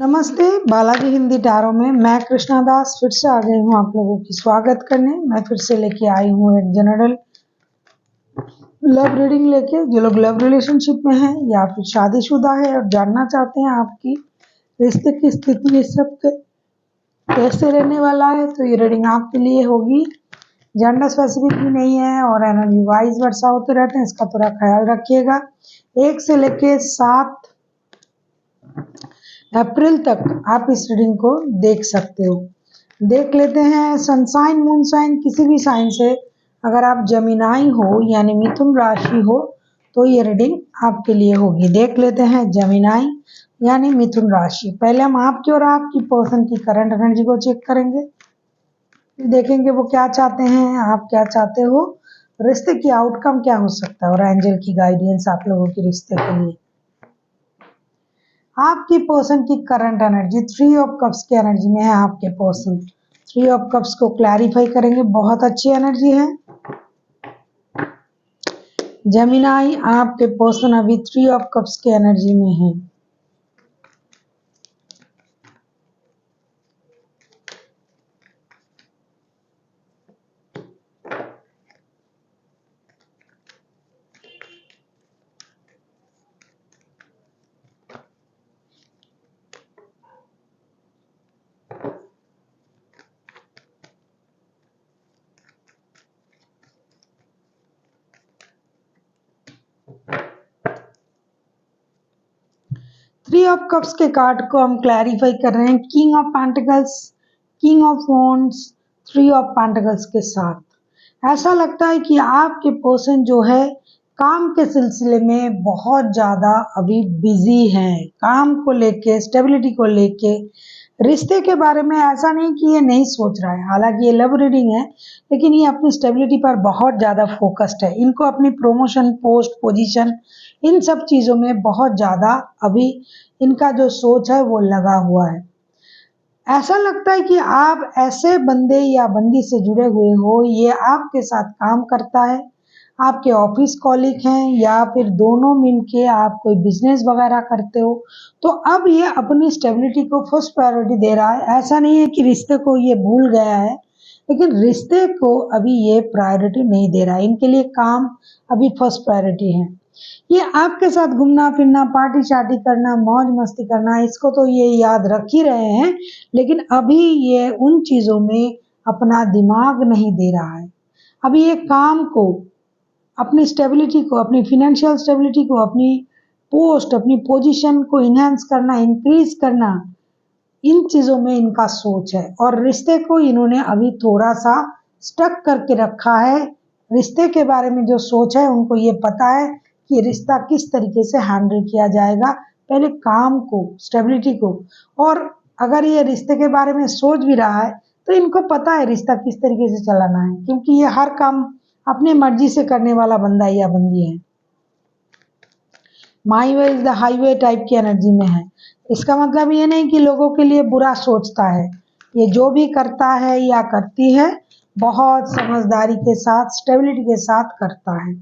नमस्ते, बालाजी हिंदी टैरो में मैं कृष्णा दास फिर से आ गई हूँ आप लोगों की स्वागत करने। मैं फिर से लेके आई हूँ एक जनरल लव रीडिंग लेके। जो लोग लव रिलेशनशिप में हैं या फिर शादीशुदा है और जानना चाहते हैं आपकी रिश्ते की स्थिति इस सब कैसे रहने वाला है, तो ये रीडिंग आपके लिए होगी। जेंडर स्पेसिफिक भी नहीं है और एनर्जी वाइज वर्षा होते रहते हैं, इसका थोड़ा ख्याल रखिएगा। 1 से लेके 7 अप्रैल तक आप इस रीडिंग को देख सकते हो। देख लेते हैं सनसाइन मूनसाइन किसी भी साइन से अगर आप जमीनाई हो यानी मिथुन राशि हो तो ये रीडिंग आपके लिए होगी। देख लेते हैं जमीनाई यानी मिथुन राशि। पहले हम आपकी और आपकी पर्सन की करंट एनर्जी को चेक करेंगे, देखेंगे वो क्या चाहते हैं, आप क्या चाहते हो, रिश्ते की आउटकम क्या हो सकता है और एंजल की गाइडेंस आप लोगों के रिश्ते के लिए। आपकी पर्सन की करंट एनर्जी 3 ऑफ कप्स की एनर्जी में है। आपके पर्सन 3 ऑफ कप्स को क्लैरिफाई करेंगे, बहुत अच्छी एनर्जी है। जेमिनाई आपके पर्सन अभी 3 ऑफ कप्स की एनर्जी में है। थ्री ऑफ कप्स के कार्ड को हम क्लैरिफाई कर रहे हैं king of pentacles, king of wands, 3 of pentacles के साथ। ऐसा लगता है कि आपके पर्सन जो है काम के सिलसिले में बहुत ज़्यादा अभी बिजी हैं, काम को लेके, स्टेबिलिटी को लेके। रिश्ते के बारे में ऐसा नहीं कि ये नहीं सोच रहा है, हालांकि ये लव रीडिंग है, लेकिन ये अपनी स्टेबिलिटी पर बहुत ज़्यादा फोकस्ड है। इनको अपनी प्रमोशन, पोस्ट, पोजीशन, इन सब चीज़ों में बहुत ज़्यादा अभी इनका जो सोच है वो लगा हुआ है। ऐसा लगता है कि आप ऐसे बंदे या बंदी से जुड़े हुए हो, ये आपके साथ काम करता है, आपके ऑफिस कॉलीग हैं या फिर दोनों मिलके आप कोई बिजनेस वगैरह करते हो, तो अब ये अपनी स्टेबिलिटी को फर्स्ट प्रायोरिटी दे रहा है। ऐसा नहीं है कि रिश्ते को ये भूल गया है, लेकिन रिश्ते को अभी ये प्रायोरिटी नहीं दे रहा है। इनके लिए काम अभी फर्स्ट प्रायोरिटी है। ये आपके साथ घूमना फिरना, पार्टी शार्टी करना, मौज मस्ती करना, इसको तो ये याद रख ही रहे हैं, लेकिन अभी ये उन चीज़ों में अपना दिमाग नहीं दे रहा है। अभी ये काम को, अपनी स्टेबिलिटी को, अपनी फिनेंशियल स्टेबिलिटी को, अपनी पोस्ट, अपनी पोजीशन को इन्हांस करना, इंक्रीज करना, इन चीज़ों में इनका सोच है। और रिश्ते को इन्होंने अभी थोड़ा सा स्टक करके रखा है। रिश्ते के बारे में जो सोच है, उनको ये पता है कि रिश्ता किस तरीके से हैंडल किया जाएगा, पहले काम को, स्टेबिलिटी को। और अगर ये रिश्ते के बारे में सोच भी रहा है तो इनको पता है रिश्ता किस तरीके से चलाना है, क्योंकि ये हर काम अपनी मर्जी से करने वाला बंदा या बंदी है। My way is the highway type की एनर्जी में है। इसका मतलब ये नहीं कि लोगों के लिए बुरा सोचता है, ये जो भी करता है या करती है बहुत समझदारी के साथ, स्टेबिलिटी के साथ करता है।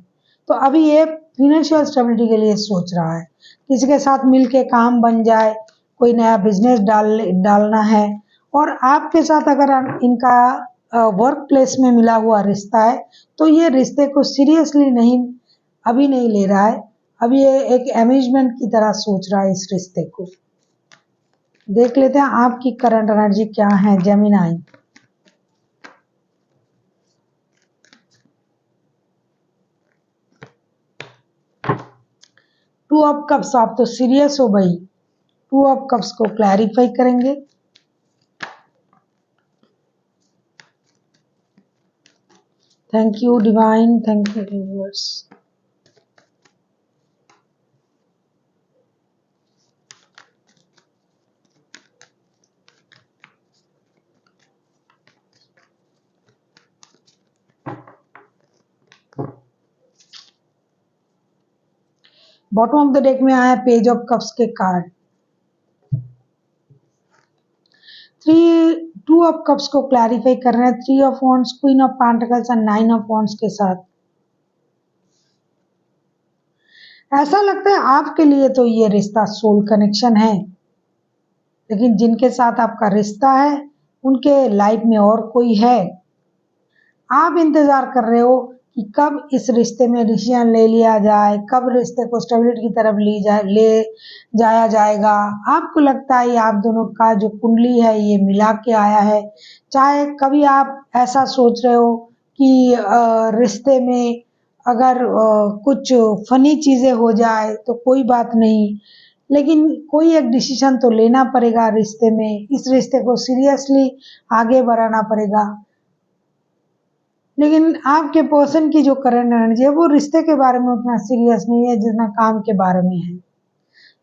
तो अभी ये फिनेंशियल स्टेबिलिटी के लिए सोच रहा है, किसी के साथ मिलके काम बन जाए, कोई नया बिजनेस डालना है। और आपके साथ अगर इनका वर्क प्लेस में मिला हुआ रिश्ता है तो ये रिश्ते को सीरियसली नहीं, अभी नहीं ले रहा है। अभी ये एक अम्यूजमेंट की तरह सोच रहा है इस रिश्ते को। देख लेते हैं आपकी करंट एनर्जी क्या है जेमिनाई। टू ऑफ कप्स, आप तो सीरियस हो भाई। टू ऑफ कप्स को क्लैरिफाई करेंगे। Thank you divine, thank you universe. Bottom of the deck में आया पेज ऑफ कप्स के कार्ड। 2 ऑफ कप्स को क्लैरिफाई कर रहे हैं 3 of wands, queen of pentacles and 9 of wands के साथ। ऐसा लगता है आपके लिए तो ये रिश्ता सोल कनेक्शन है। लेकिन जिनके साथ आपका रिश्ता है उनके लाइफ में और कोई है। आप इंतजार कर रहे हो कि कब इस रिश्ते में डिसीजन ले लिया जाए, कब रिश्ते को स्टेबिलिटी की तरफ ले जाया जाएगा। आपको लगता है ये आप दोनों का जो कुंडली है ये मिला के आया है। चाहे कभी आप ऐसा सोच रहे हो कि रिश्ते में अगर कुछ फनी चीजें हो जाए तो कोई बात नहीं, लेकिन कोई एक डिसीजन तो लेना पड़ेगा रिश्ते में। इस रिश्ते को सीरियसली आगे बढ़ाना पड़ेगा। लेकिन आपके पर्सन की जो करंट एनर्जी है वो रिश्ते के बारे में उतना सीरियस नहीं है जितना काम के बारे में है।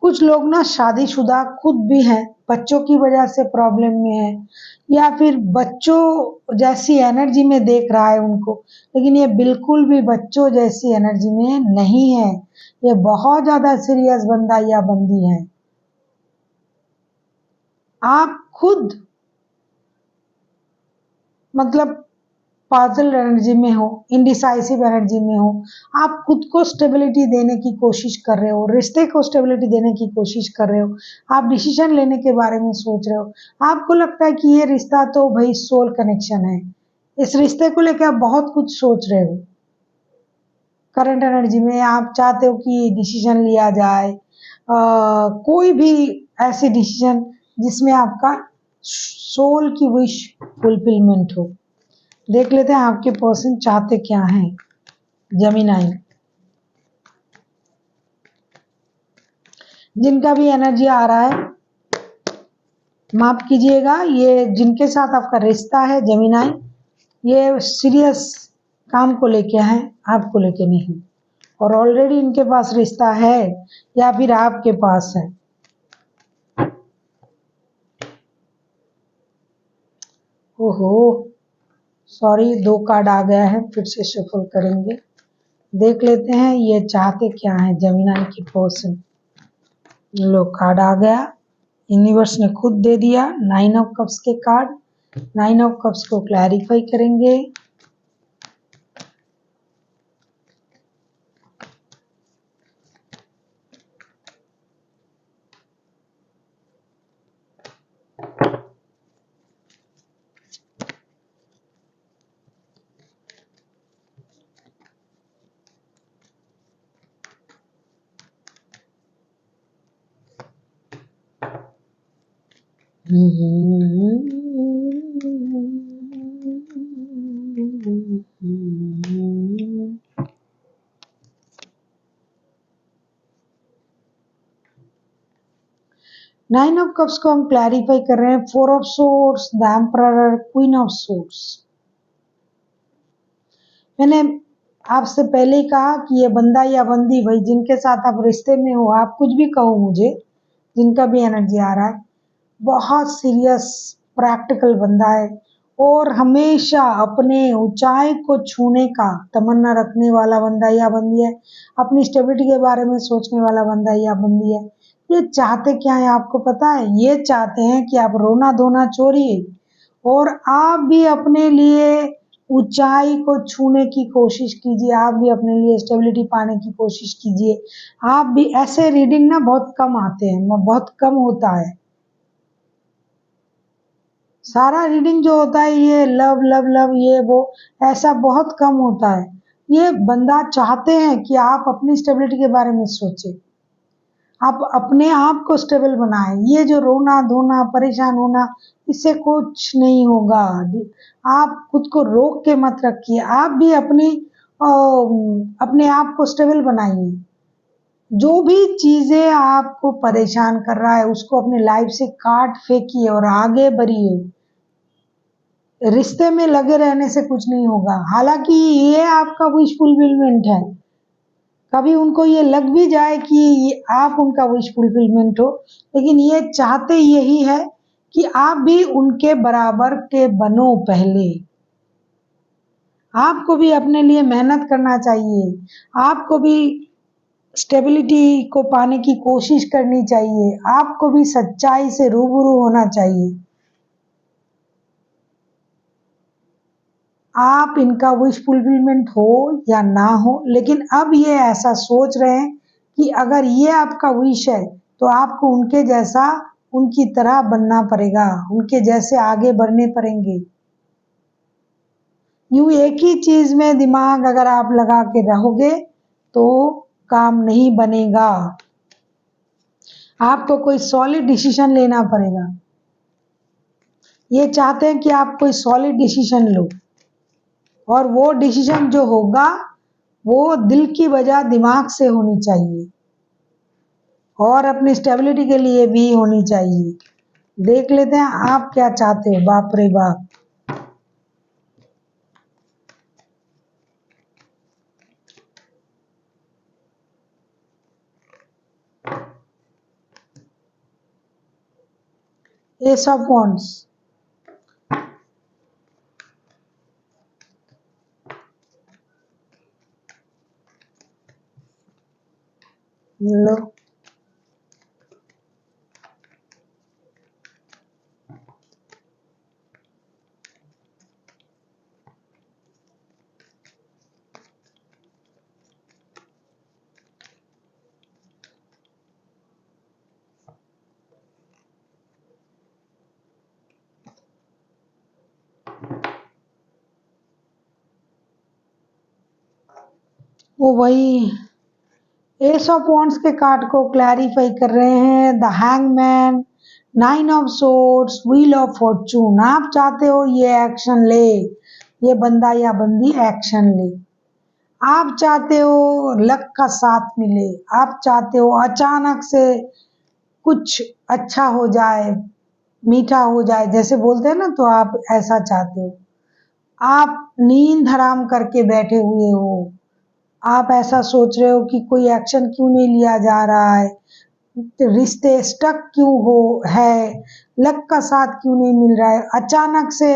कुछ लोग ना शादीशुदा खुद भी हैं, बच्चों की वजह से प्रॉब्लम में है, या फिर बच्चों जैसी एनर्जी में देख रहा है उनको, लेकिन ये बिल्कुल भी बच्चों जैसी एनर्जी में नहीं है। ये बहुत ज्यादा सीरियस बंदा या बंदी है। आप खुद मतलब पाजल एनर्जी में हो, इंडिसाइसिव एनर्जी में हो, आप खुद को स्टेबिलिटी देने की कोशिश कर रहे हो, रिश्ते को स्टेबिलिटी देने की कोशिश कर रहे हो, आप डिसीजन लेने के बारे में सोच रहे हो। आपको लगता है कि ये रिश्ता तो भाई सोल कनेक्शन है, इस रिश्ते को लेकर आप बहुत कुछ सोच रहे हो। करंट एनर्जी में आप चाहते हो कि डिसीजन लिया जाए, कोई भी ऐसी डिसीजन जिसमें आपका सोल की विश फुलफिलमेंट हो। देख लेते हैं आपके पर्सन चाहते क्या हैं। जेमिनी, जिनका भी एनर्जी आ रहा है माफ कीजिएगा, ये जिनके साथ आपका रिश्ता है जेमिनी, ये सीरियस काम को लेके हैं, आपको लेके नहीं। और ऑलरेडी इनके पास रिश्ता है या फिर आपके पास है। ओहो सॉरी, 2 कार्ड आ गया है, फिर से शफल करेंगे। देख लेते हैं ये चाहते क्या है जेमिनी की पर्सन। लो कार्ड आ गया, यूनिवर्स ने खुद दे दिया 9 ऑफ कप्स के कार्ड। 9 ऑफ कप्स को क्लैरिफाई करेंगे। नाइन ऑफ कप्स को हम क्लैरिफाई कर रहे हैं। 4 of swords, the emperor, queen of swords. मैंने आपसे पहले ही कहा कि ये बंदा या बंदी भाई जिनके साथ आप रिश्ते में हो, आप कुछ भी कहो मुझे, जिनका भी एनर्जी आ रहा है, बहुत सीरियस प्रैक्टिकल बंदा है और हमेशा अपने ऊंचाई को छूने का तमन्ना रखने वाला बंदा या बंदी है। अपनी स्टेबिलिटी के बारे में सोचने वाला बंदा या बंदी है। ये चाहते क्या है आपको पता है? ये चाहते हैं कि आप रोना धोना छोड़िए और आप भी अपने लिए ऊंचाई को छूने की कोशिश कीजिए, आप भी अपने लिए स्टेबिलिटी पाने की कोशिश कीजिए। आप भी ऐसे रीडिंग ना बहुत कम आते हैं, बहुत कम होता है। सारा रीडिंग जो होता है ये लव लव लव ये वो ऐसा बहुत कम होता है। ये बंदा चाहते हैं कि आप अपनी स्टेबिलिटी के बारे में सोचें, आप अपने आप को स्टेबल बनाएं। ये जो रोना धोना परेशान होना इससे कुछ नहीं होगा। आप खुद को रोक के मत रखिए, आप भी अपने आप को स्टेबल बनाइए। जो भी चीजें आपको परेशान कर रहा है उसको अपने लाइफ से काट फेंकिए और आगे बढ़िए। रिश्ते में लगे रहने से कुछ नहीं होगा। हालांकि ये आपका विश फुलफिलमेंट है, कभी उनको ये लग भी जाए कि आप उनका विश फुलफिलमेंट हो, लेकिन ये चाहते यही है कि आप भी उनके बराबर के बनो। पहले आपको भी अपने लिए मेहनत करना चाहिए, आपको भी स्टेबिलिटी को पाने की कोशिश करनी चाहिए, आपको भी सच्चाई से रूबरू होना चाहिए। आप इनका विश फुलफिलमेंट हो या ना हो, लेकिन अब ये ऐसा सोच रहे हैं कि अगर ये आपका विश है तो आपको उनके जैसा उनकी तरह बनना पड़ेगा, उनके जैसे आगे बढ़ने पड़ेंगे। यूं एक ही चीज में दिमाग अगर आप लगा के रहोगे तो काम नहीं बनेगा। आपको कोई सॉलिड डिसीजन लेना पड़ेगा। ये चाहते हैं कि आप कोई सॉलिड डिसीजन लो, और वो डिसीजन जो होगा वो दिल की बजाय दिमाग से होनी चाहिए, और अपनी स्टेबिलिटी के लिए भी होनी चाहिए। देख लेते हैं आप क्या चाहते हो। बाप रे बाप, एस ऑफ वॉन्ड्स, लो, वो वही एस ऑफ वॉन्ड्स के कार्ड को क्लैरिफाई कर रहे हैं। The hangman, nine of swords, wheel of Fortune. आप चाहते हो ये एक्शन ले, ये बंदा या बंदी एक्शन ले। आप चाहते हो लक का साथ मिले, आप चाहते हो अचानक से कुछ अच्छा हो जाए, मीठा हो जाए, जैसे बोलते हैं ना, तो आप ऐसा चाहते हो। आप नींद हराम करके बैठे हुए हो, आप ऐसा सोच रहे हो कि कोई एक्शन क्यों नहीं लिया जा रहा है, रिश्ते स्टक क्यों हो है, लक का साथ क्यों नहीं मिल रहा है, अचानक से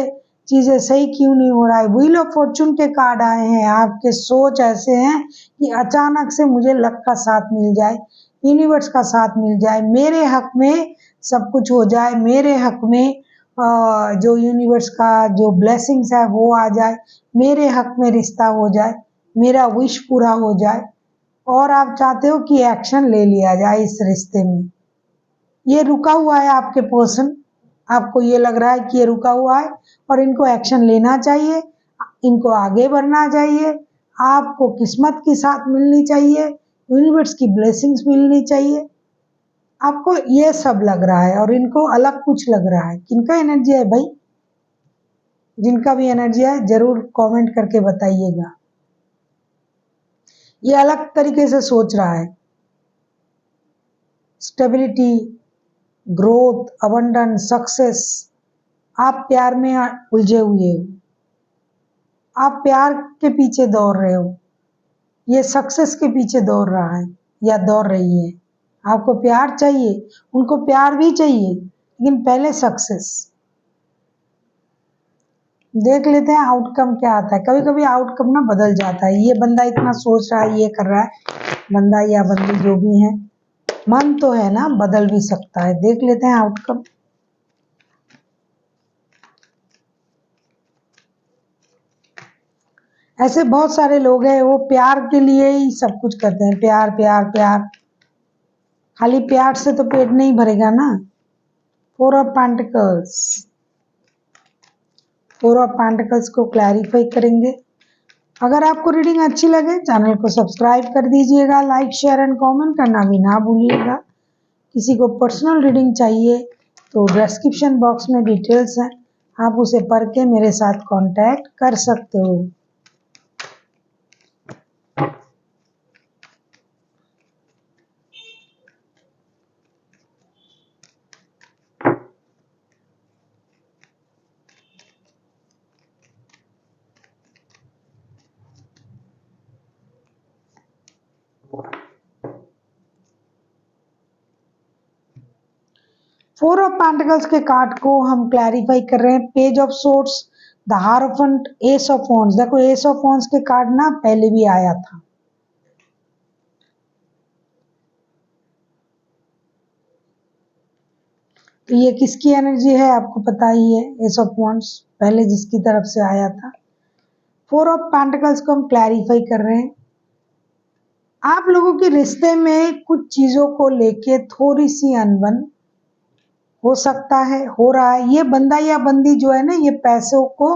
चीजें सही क्यों नहीं हो रहा है। व्हील ऑफ फॉर्चून के कार्ड आए हैं। आपके सोच ऐसे हैं कि अचानक से मुझे लक का साथ मिल जाए, यूनिवर्स का साथ मिल जाए, मेरे हक में सब कुछ हो जाए, मेरे हक में जो यूनिवर्स का जो ब्लेसिंग्स है वो आ जाए, मेरे हक में रिश्ता हो जाए, मेरा विश पूरा हो जाए। और आप चाहते हो कि एक्शन ले लिया जाए इस रिश्ते में। ये रुका हुआ है आपके पर्सन, आपको ये लग रहा है कि ये रुका हुआ है और इनको एक्शन लेना चाहिए, इनको आगे बढ़ना चाहिए, आपको किस्मत की साथ मिलनी चाहिए, यूनिवर्स की ब्लेसिंग्स मिलनी चाहिए। आपको ये सब लग रहा है और इनको अलग कुछ लग रहा है। किनका एनर्जी है भाई? जिनका भी एनर्जी है जरूर कमेंट करके बताइएगा। ये अलग तरीके से सोच रहा है। Stability, growth, abundance, success. आप प्यार में उलझे हुए हो, आप प्यार के पीछे दौड़ रहे हो, ये सक्सेस के पीछे दौड़ रहा है या दौड़ रही है। आपको प्यार चाहिए, उनको प्यार भी चाहिए, लेकिन पहले सक्सेस। देख लेते हैं आउटकम क्या आता है। कभी कभी आउटकम ना बदल जाता है। ये बंदा इतना सोच रहा है, ये कर रहा है, बंदा या बंदी जो भी है, मन तो है ना, बदल भी सकता है। देख लेते हैं आउटकम। ऐसे बहुत सारे लोग हैं, वो प्यार के लिए ही सब कुछ करते हैं। प्यार प्यार प्यार, खाली प्यार से तो पेट नहीं भरेगा ना। Four of pentacles, four of pentacles को क्लैरिफाई करेंगे। अगर आपको रीडिंग अच्छी लगे चैनल को सब्सक्राइब कर दीजिएगा, लाइक शेयर एंड कमेंट करना भी ना भूलिएगा। किसी को पर्सनल रीडिंग चाहिए तो डिस्क्रिप्शन बॉक्स में डिटेल्स हैं, आप उसे पढ़ के मेरे साथ कांटेक्ट कर सकते हो। फोर ऑफ पेंटिकल्स के कार्ड को हम क्लैरिफाई कर रहे हैं। Page of swords, the hierophant, S of wands. देखो एस ऑफ वॉन्ड्स के कार्ड ना पहले भी आया था। तो ये किसकी एनर्जी है आपको पता ही है। एस ऑफ वॉन्ड्स पहले जिसकी तरफ से आया था। फोर ऑफ पेंटिकल्स को हम क्लैरिफाई कर रहे हैं। आप लोगों के रिश्ते में कुछ चीजों को लेके थोड़ी सी अनबन हो सकता है, हो रहा है। ये बंदा या बंदी जो है ना, ये पैसों को,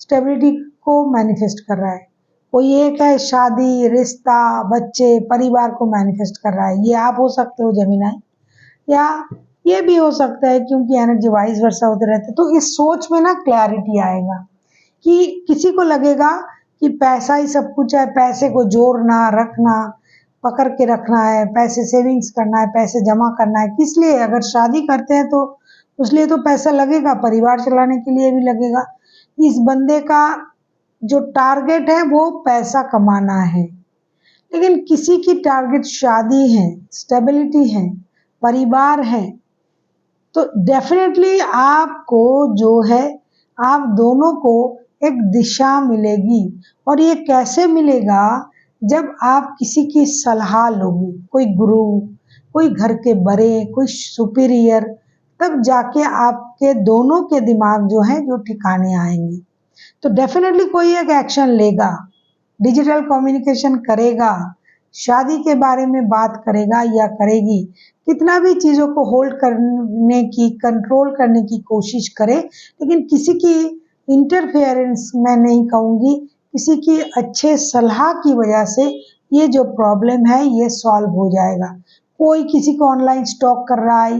स्टेबिलिटी को मैनिफेस्ट कर रहा है। कोई एक है शादी, रिश्ता, बच्चे, परिवार को मैनिफेस्ट कर रहा है। ये आप हो सकते हो जेमिनाई, या ये भी हो सकता है, क्योंकि एनर्जी वाइज वर्सा होते रहते हैं। तो इस सोच में ना क्लैरिटी आएगा कि किसी को लगेगा कि पैसा ही सब कुछ है, पैसे को जोड़ना, रखना, पकड़ के रखना है, पैसे सेविंग्स करना है, पैसे जमा करना है। किस लिए? अगर शादी करते हैं तो उसलिए तो पैसा लगेगा, परिवार चलाने के लिए भी लगेगा। इस बंदे का जो टारगेट है वो पैसा कमाना है, लेकिन किसी की टारगेट शादी है, स्टेबिलिटी है, परिवार है। तो डेफिनेटली आपको जो है, आप दोनों को एक दिशा मिलेगी। और ये कैसे मिलेगा? जब आप किसी की सलाह लोगे, कोई गुरु, कोई घर के बड़े, कोई सुपीरियर, तब जाके आपके दोनों के दिमाग जो है जो ठिकाने आएंगे। तो डेफिनेटली कोई एक एक्शन लेगा, डिजिटल कम्युनिकेशन करेगा, शादी के बारे में बात करेगा या करेगी। कितना भी चीज़ों को होल्ड करने की, कंट्रोल करने की कोशिश करे, लेकिन किसी की इंटरफेरेंस मैं नहीं कहूँगी, किसी की अच्छे सलाह की वजह से ये जो प्रॉब्लम है ये सॉल्व हो जाएगा। कोई किसी को ऑनलाइन स्टॉक कर रहा है,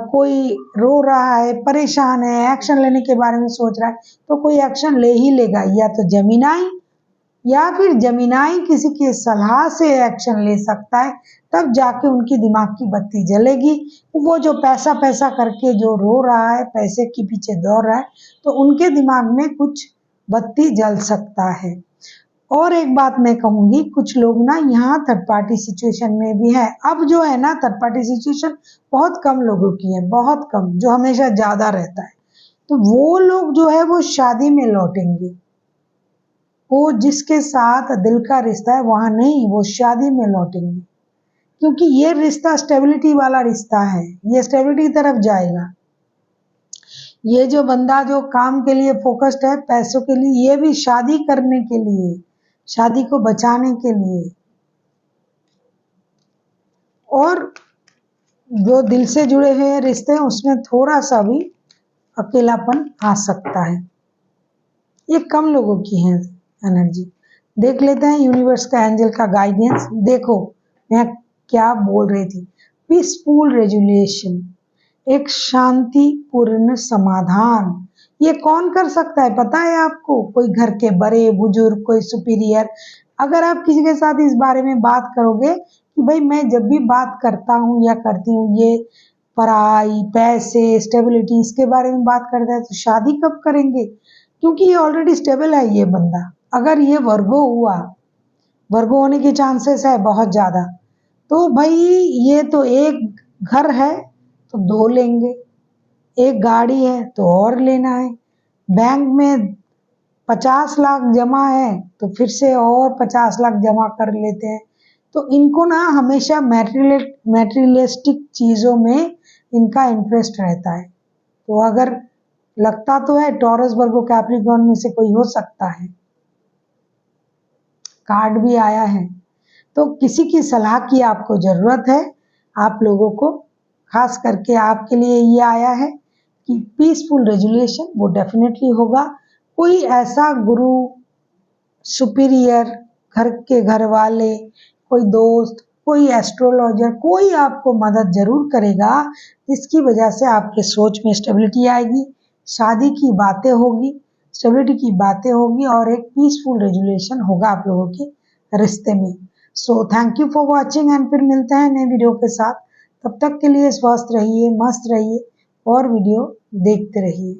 कोई रो रहा है, परेशान है, एक्शन लेने के बारे में सोच रहा है, तो कोई एक्शन ले ही लेगा। या तो जेमिनाई, या फिर जेमिनाई किसी की सलाह से एक्शन ले सकता है, तब जाके उनकी दिमाग की बत्ती जलेगी। वो जो पैसा पैसा करके जो रो रहा है, पैसे के पीछे दौड़ रहा है, तो उनके दिमाग में कुछ बत्ती जल सकता है। और एक बात मैं कहूँगी, कुछ लोग ना यहाँ थर्ड पार्टी सिचुएशन में भी है। अब जो है ना, थर्ड पार्टी सिचुएशन बहुत कम लोगों की है, बहुत कम, जो हमेशा ज़्यादा रहता है। तो वो लोग जो है वो शादी में लौटेंगे। वो जिसके साथ दिल का रिश्ता है वहाँ नहीं, वो शादी में लौटेंगे, क्योंकि ये रिश्ता स्टेबिलिटी वाला रिश्ता है, ये स्टेबिलिटी की तरफ जाएगा। ये जो बंदा जो काम के लिए फोकस्ड है, पैसों के लिए, ये भी शादी करने के लिए, शादी को बचाने के लिए। और जो दिल से जुड़े हुए रिश्ते हैं उसमें थोड़ा सा भी अकेलापन आ सकता है। ये कम लोगों की है एनर्जी। देख लेते हैं यूनिवर्स का, एंजल का गाइडेंस। देखो मैं क्या बोल रही थी, पीसफुल रेजुलेशन, एक शांतिपूर्ण समाधान। ये कौन कर सकता है पता है आपको? कोई घर के बड़े बुजुर्ग, कोई सुपीरियर। अगर आप किसी के साथ इस बारे में बात करोगे कि भाई मैं जब भी बात करता हूँ या करती हूँ, ये पढ़ाई, पैसे, स्टेबिलिटी, इसके बारे में बात करता है, तो शादी कब करेंगे? क्योंकि ये ऑलरेडी स्टेबल है ये बंदा। अगर ये वर्गो हुआ, वर्गो होने के चांसेस है बहुत ज़्यादा, तो भाई ये तो एक घर है तो दो लेंगे, एक गाड़ी है तो और लेना है, बैंक में 50 लाख जमा है तो फिर से और 50 लाख जमा कर लेते हैं। तो इनको ना हमेशा मैटेरियलिस्टिक चीज़ों में इनका इंटरेस्ट रहता है। तो अगर लगता तो है टॉरस, वर्गो, कैप्रिकॉर्न में से कोई हो सकता है। कार्ड भी आया है। तो किसी की सलाह की आपको ज़रूरत है, आप लोगों को, खास करके आपके लिए ये आया है कि पीसफुल रेजुलेशन वो डेफिनेटली होगा। कोई ऐसा गुरु, सुपीरियर, घर के घर वाले, कोई दोस्त, कोई एस्ट्रोलॉजर, कोई आपको मदद जरूर करेगा, जिसकी वजह से आपके सोच में स्टेबिलिटी आएगी, शादी की बातें होगी, स्टेबिलिटी की बातें होगी, और एक पीसफुल रेजुलेशन होगा आप लोगों के रिश्ते में। So thank you for watching, and फिर मिलते हैं नए वीडियो के साथ। तब तक के लिए स्वस्थ रहिए, मस्त रहिए और वीडियो देखते रहिए।